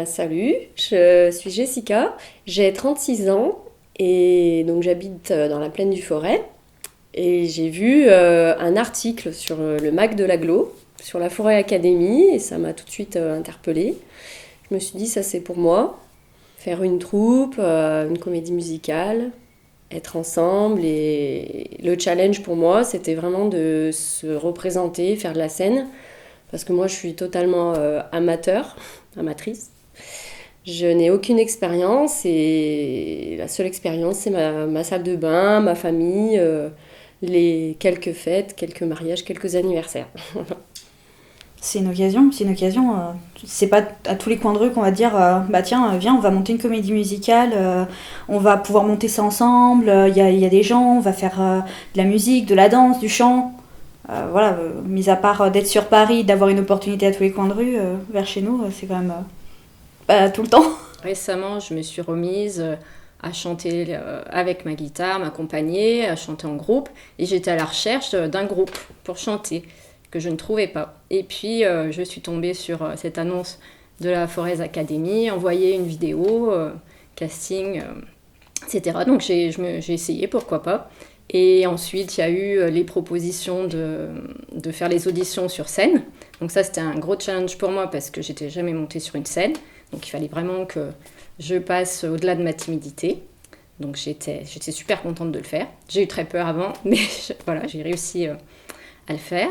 Salut, je suis Jessica, j'ai 36 ans et donc j'habite dans la plaine du Forêt et j'ai vu un article sur le Mac de l'Aglo, sur la Forêt Academy et ça m'a tout de suite interpellée. Je me suis dit ça c'est pour moi, faire une troupe, une comédie musicale, être ensemble et le challenge pour moi c'était vraiment de se représenter, faire de la scène parce que moi je suis totalement amatrice. Je n'ai aucune expérience et la seule expérience, c'est ma salle de bain, ma famille, les quelques fêtes, quelques mariages, quelques anniversaires. C'est une occasion. C'est pas à tous les coins de rue qu'on va dire bah tiens, viens, on va monter une comédie musicale, on va pouvoir monter ça ensemble, il y a des gens, on va faire de la musique, de la danse, du chant. Voilà, mis à part d'être sur Paris, d'avoir une opportunité à tous les coins de rue, vers chez nous, c'est quand même pas tout le temps. Récemment, je me suis remise à chanter avec ma guitare, m'accompagner, à chanter en groupe. Et j'étais à la recherche d'un groupe pour chanter, que je ne trouvais pas. Et puis, je suis tombée sur cette annonce de la Forez Academy, envoyé une vidéo, casting, etc. Donc, j'ai essayé, pourquoi pas. Et ensuite, il y a eu les propositions de faire les auditions sur scène. Donc ça, c'était un gros challenge pour moi parce que j'étais jamais montée sur une scène. Donc il fallait vraiment que je passe au-delà de ma timidité. Donc j'étais super contente de le faire. J'ai eu très peur avant, mais voilà, j'ai réussi à le faire.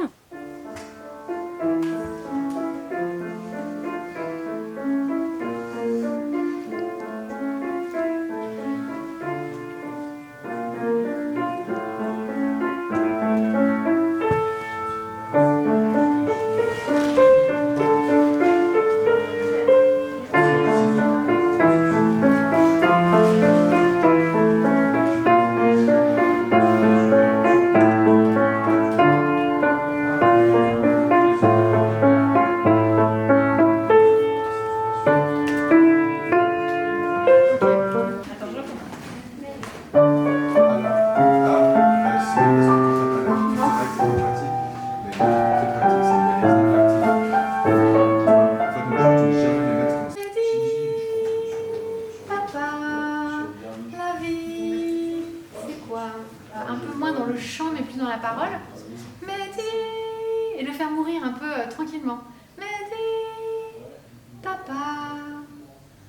Un peu moins dans le chant mais plus dans la parole. Mehdi et le faire mourir un peu tranquillement. Mehdi, papa,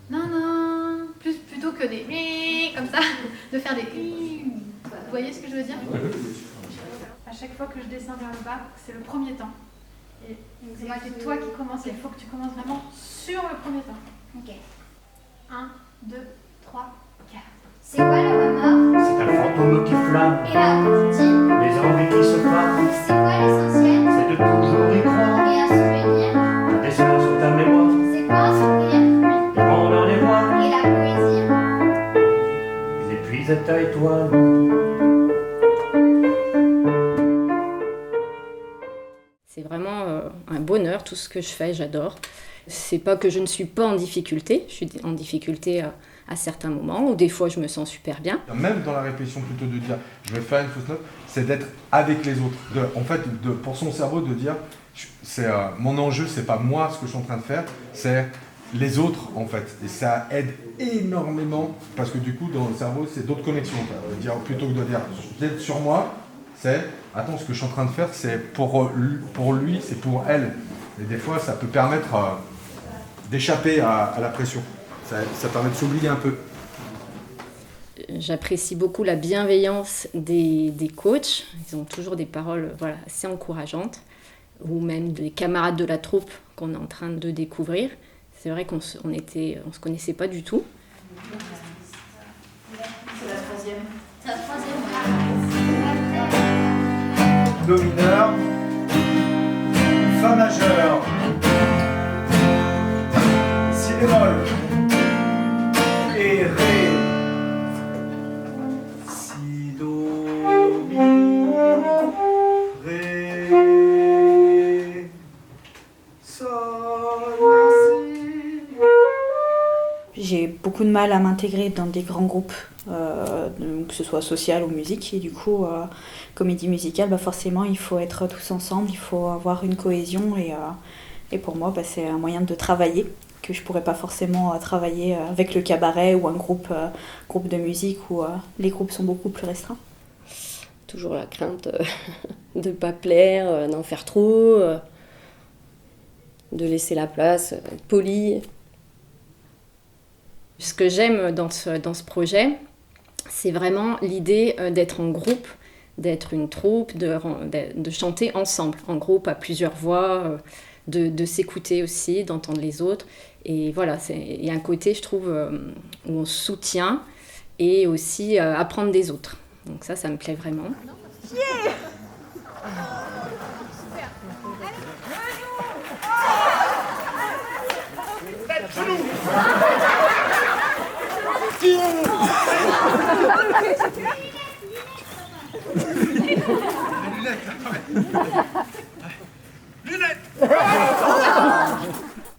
nanan, plutôt que des comme ça, de faire des Vous voyez ce que je veux dire? À chaque fois que je descends vers le bas, c'est le premier temps. Et c'est toi qui commences, il faut que tu commences vraiment sur le premier temps. Ok. 1, 2, 3, 4. C'est quoi le remords? C'est un fantôme qui flamme, Et la comptine? les envies qui se flamment. C'est quoi l'essentiel? C'est de toujours y croire. Et un souvenir? Un dessin sur ta mémoire, C'est quoi un sourire? les grands dans les voies, Et la poésie? et puis à ta étoile. C'est vraiment un bonheur, tout ce que je fais, j'adore. C'est pas que je ne suis pas en difficulté, je suis en difficulté à certains moments, où des fois je me sens super bien. Même dans la répétition, plutôt de dire je vais faire une fausse note, c'est d'être avec les autres. Pour son cerveau, de dire mon enjeu, c'est pas moi ce que je suis en train de faire, c'est les autres en fait. Et ça aide énormément parce que du coup, dans le cerveau, c'est d'autres connexions. Plutôt que de dire d'être sur moi, c'est attends, ce que je suis en train de faire, c'est pour lui, c'est pour elle. Et des fois, ça peut permettre d'échapper à la pression. Ça permet de s'oublier un peu. J'apprécie beaucoup la bienveillance des coachs. Ils ont toujours des paroles assez encourageantes. Ou même des camarades de la troupe qu'on est en train de découvrir. C'est vrai qu'on se connaissait pas du tout. C'est la troisième. C'est la troisième. Do mineur, Fa majeur, Si bémol et Ré. Si, Do, Mi, Ré, Sol, Si. J'ai beaucoup de mal à m'intégrer dans des grands groupes, que ce soit social ou musique. Et du coup, comédie musicale, forcément, il faut être tous ensemble, il faut avoir une cohésion. Et pour moi, c'est un moyen de travailler que je pourrais pas forcément travailler avec le cabaret ou un groupe de musique où les groupes sont beaucoup plus restreints. Toujours la crainte de ne pas plaire, d'en faire trop, de laisser la place, être poli. Ce que j'aime dans ce projet, c'est vraiment l'idée d'être en groupe, d'être une troupe, de chanter ensemble, en groupe, à plusieurs voix, de s'écouter aussi, d'entendre les autres. Et voilà, il y a un côté, je trouve, où on se soutient et aussi apprendre des autres. Donc ça me plaît vraiment.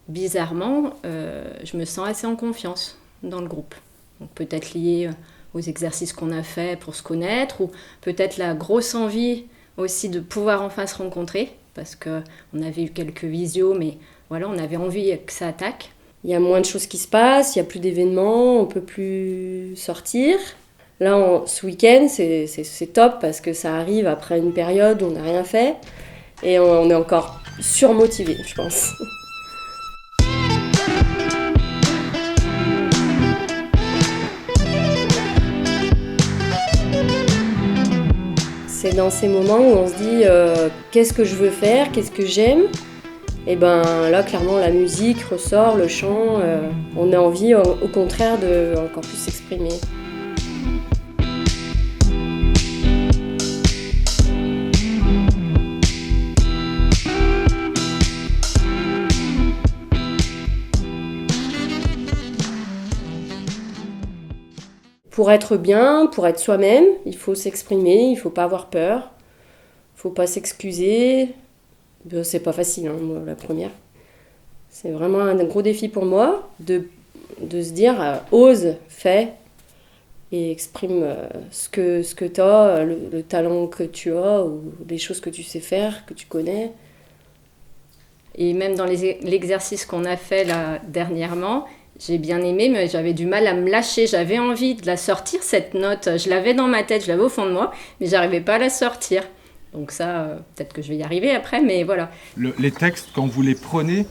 Bizarrement, je me sens assez en confiance dans le groupe. Donc, peut-être lié aux exercices qu'on a fait pour se connaître, ou peut-être la grosse envie aussi de pouvoir enfin se rencontrer, parce qu'on avait eu quelques visios, mais voilà, on avait envie que ça attaque. Il y a moins de choses qui se passent, il n'y a plus d'événements, on ne peut plus sortir. Là, ce week-end, c'est top parce que ça arrive après une période où on n'a rien fait et on est encore surmotivé, je pense. C'est dans ces moments où on se dit qu'est-ce que je veux faire, qu'est-ce que j'aime. Et ben là, clairement, la musique ressort, le chant, on a envie au contraire de encore plus s'exprimer. Pour être bien, pour être soi-même, il faut s'exprimer, il ne faut pas avoir peur, il ne faut pas s'excuser. C'est pas facile, hein, moi, la première. C'est vraiment un gros défi pour moi de se dire ose, fais et exprime ce que tu as, le talent que tu as ou les choses que tu sais faire, que tu connais. Et même dans l'exercice qu'on a fait là dernièrement, j'ai bien aimé, mais j'avais du mal à me lâcher. J'avais envie de la sortir, cette note. Je l'avais dans ma tête, je l'avais au fond de moi, mais j'arrivais pas à la sortir. Donc ça, peut-être que je vais y arriver après, mais voilà. Les textes, quand vous les prenez,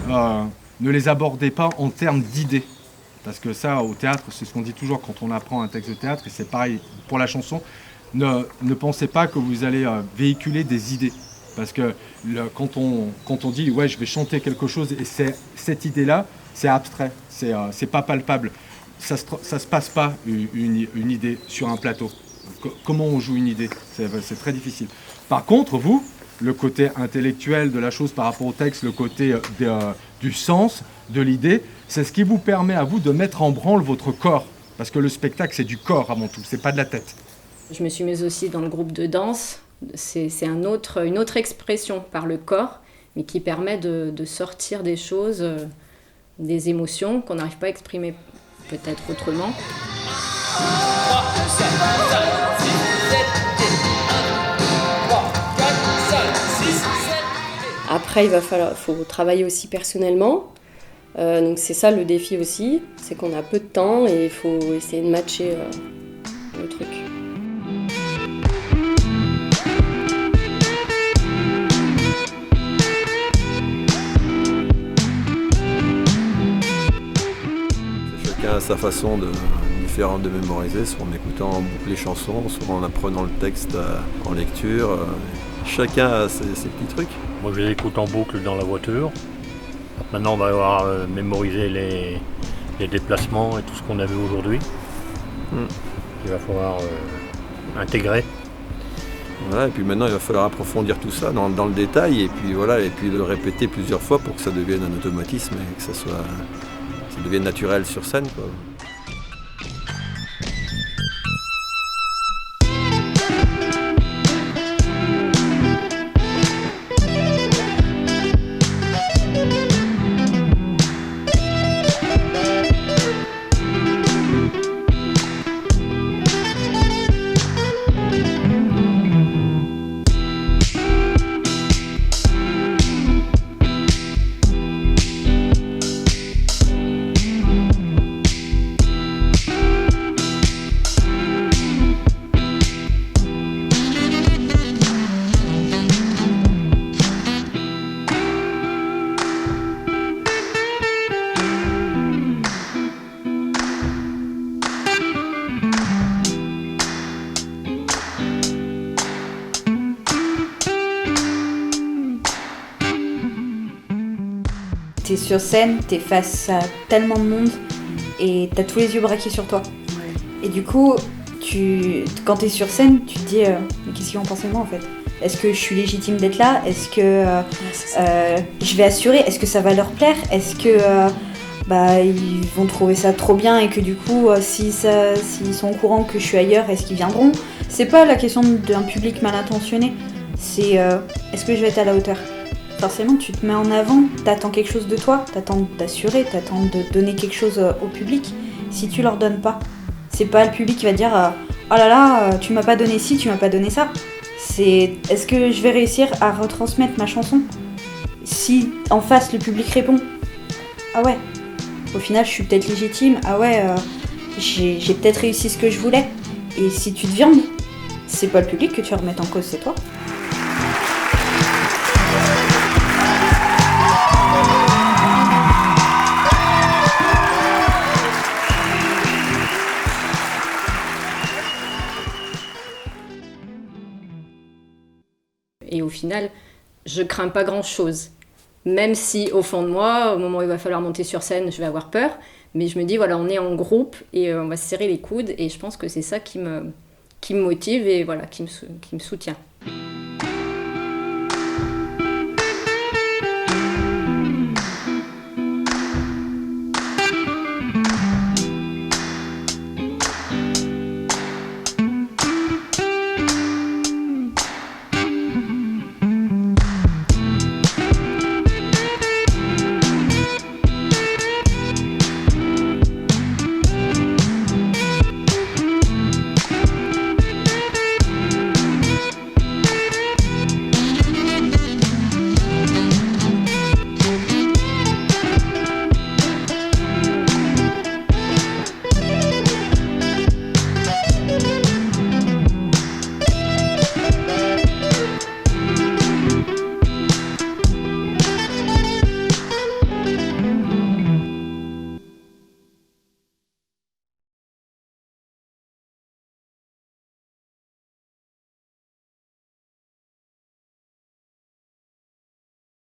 ne les abordez pas en termes d'idées. Parce que ça, au théâtre, c'est ce qu'on dit toujours quand on apprend un texte de théâtre, et c'est pareil pour la chanson. Ne pensez pas que vous allez véhiculer des idées. Parce que quand on dit « ouais, je vais chanter quelque chose » et cette idée-là, c'est abstrait, c'est pas palpable. Ça se passe pas une idée sur un plateau. Comment on joue une idée, c'est très difficile. Par contre, vous, le côté intellectuel de la chose par rapport au texte, le côté du sens, de l'idée, c'est ce qui vous permet à vous de mettre en branle votre corps. Parce que le spectacle, c'est du corps avant tout, c'est pas de la tête. Je me suis mise aussi dans le groupe de danse. C'est une autre expression par le corps, mais qui permet de sortir des choses, des émotions qu'on n'arrive pas à exprimer peut-être autrement. Après, faut travailler aussi personnellement. Donc c'est ça le défi aussi, c'est qu'on a peu de temps et il faut essayer de matcher le truc. Chacun a sa façon différente de mémoriser, soit en écoutant en boucle les chansons, soit en apprenant le texte en lecture. Chacun a ses petits trucs. Moi je les écoute en boucle dans la voiture. Maintenant on va avoir mémorisé les déplacements et tout ce qu'on a vu aujourd'hui. Il va falloir intégrer. Voilà, et puis maintenant il va falloir approfondir tout ça dans le détail et puis voilà, et puis le répéter plusieurs fois pour que ça devienne un automatisme et que ça devienne naturel sur scène, quoi. t'es sur scène, t'es face à tellement de monde et t'as tous les yeux braqués sur toi. Et du coup, quand t'es sur scène, tu te dis mais qu'est-ce qu'ils vont penser de moi en fait ? Est-ce que je suis légitime d'être là ? Est-ce que je vais assurer ? Est-ce que ça va leur plaire ? Est-ce que ils vont trouver ça trop bien et que du coup, s'ils sont au courant que je suis ailleurs, est-ce qu'ils viendront ? C'est pas la question d'un public mal intentionné, c'est est-ce que je vais être à la hauteur ? Forcément, tu te mets en avant, t'attends quelque chose de toi, t'attends d'assurer, t'attends de donner quelque chose au public. Si tu leur donnes pas, c'est pas le public qui va dire oh là là, tu m'as pas donné ci, tu m'as pas donné ça. C'est est-ce que je vais réussir à retransmettre ma chanson ? Si en face le public répond ah ouais, au final je suis peut-être légitime, ah ouais, j'ai peut-être réussi ce que je voulais. Et si tu te viandes, c'est pas le public que tu vas remettre en cause, c'est toi. Et au final, je crains pas grand-chose. Même si, au fond de moi, au moment où il va falloir monter sur scène, je vais avoir peur. Mais je me dis, voilà, on est en groupe et on va se serrer les coudes. Et je pense que c'est ça qui me motive et voilà, qui me soutient.